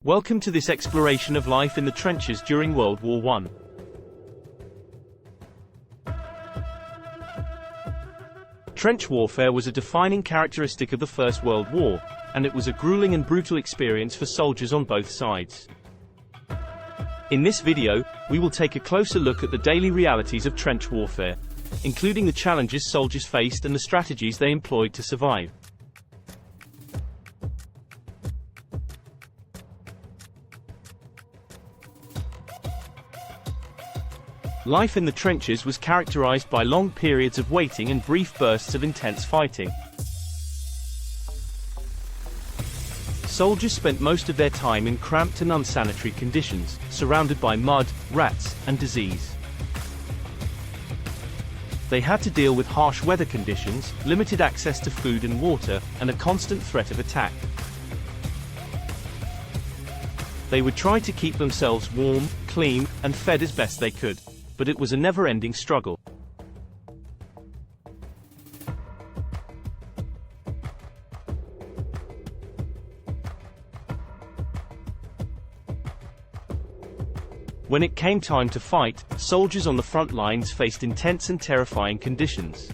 Welcome to this exploration of life in the trenches during World War I. Trench warfare was a defining characteristic of the First World War, and it was a grueling and brutal experience for soldiers on both sides. In this video, we will take a closer look at the daily realities of trench warfare, including the challenges soldiers faced and the strategies they employed to survive. Life in the trenches was characterized by long periods of waiting and brief bursts of intense fighting. Soldiers spent most of their time in cramped and unsanitary conditions, surrounded by mud, rats, and disease. They had to deal with harsh weather conditions, limited access to food and water, and a constant threat of attack. They would try to keep themselves warm, clean, and fed as best they could, but it was a never-ending struggle. When it came time to fight, soldiers on the front lines faced intense and terrifying conditions.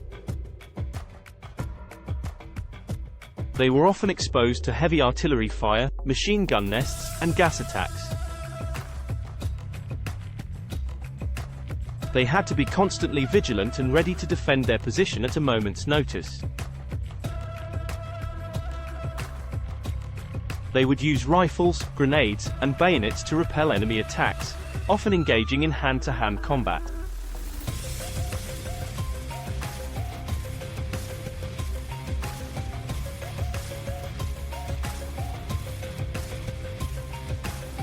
They were often exposed to heavy artillery fire, machine gun nests, and gas attacks. They had to be constantly vigilant and ready to defend their position at a moment's notice. They would use rifles, grenades, and bayonets to repel enemy attacks, often engaging in hand-to-hand combat.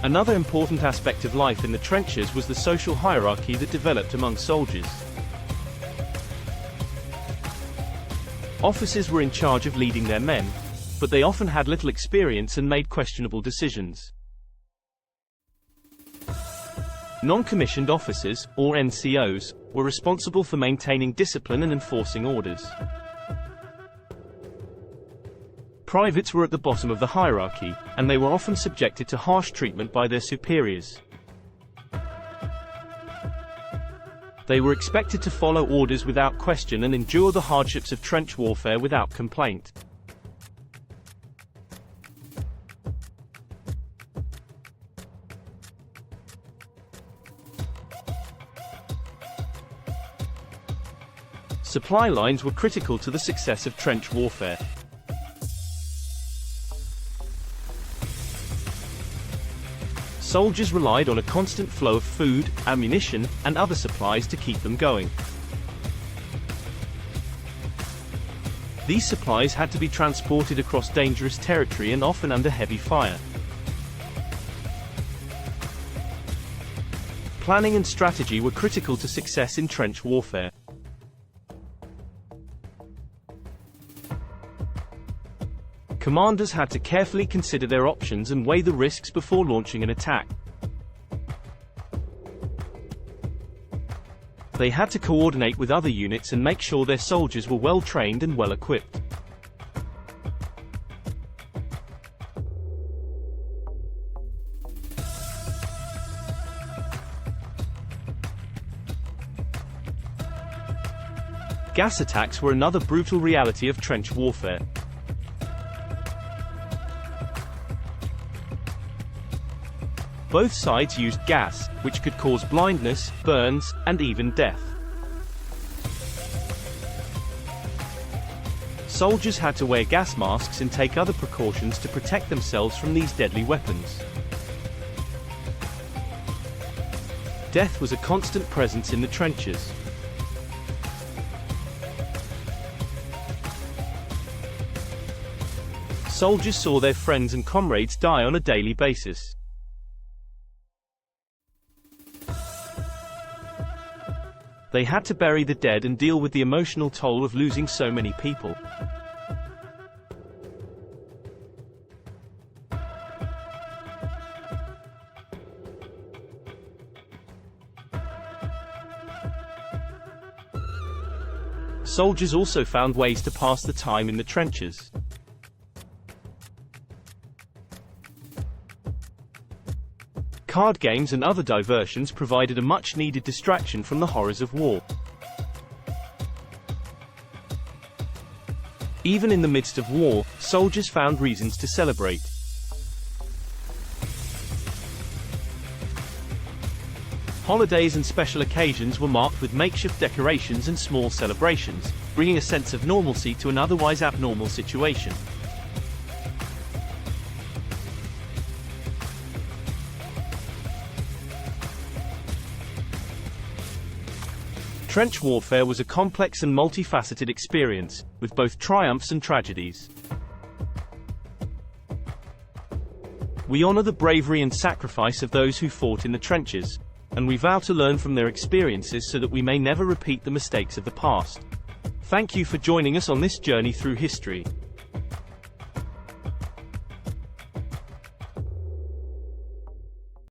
Another important aspect of life in the trenches was the social hierarchy that developed among soldiers. Officers were in charge of leading their men, but they often had little experience and made questionable decisions. Non-commissioned officers, or NCOs, were responsible for maintaining discipline and enforcing orders. Privates were at the bottom of the hierarchy, and they were often subjected to harsh treatment by their superiors. They were expected to follow orders without question and endure the hardships of trench warfare without complaint. Supply lines were critical to the success of trench warfare. Soldiers relied on a constant flow of food, ammunition, and other supplies to keep them going. These supplies had to be transported across dangerous territory and often under heavy fire. Planning and strategy were critical to success in trench warfare. Commanders had to carefully consider their options and weigh the risks before launching an attack. They had to coordinate with other units and make sure their soldiers were well trained and well equipped. Gas attacks were another brutal reality of trench warfare. Both sides used gas, which could cause blindness, burns, and even death. Soldiers had to wear gas masks and take other precautions to protect themselves from these deadly weapons. Death was a constant presence in the trenches. Soldiers saw their friends and comrades die on a daily basis. They had to bury the dead and deal with the emotional toll of losing so many people. Soldiers also found ways to pass the time in the trenches. Card games and other diversions provided a much-needed distraction from the horrors of war. Even in the midst of war, soldiers found reasons to celebrate. Holidays and special occasions were marked with makeshift decorations and small celebrations, bringing a sense of normalcy to an otherwise abnormal situation. Trench warfare was a complex and multifaceted experience, with both triumphs and tragedies. We honor the bravery and sacrifice of those who fought in the trenches, and we vow to learn from their experiences so that we may never repeat the mistakes of the past. Thank you for joining us on this journey through history.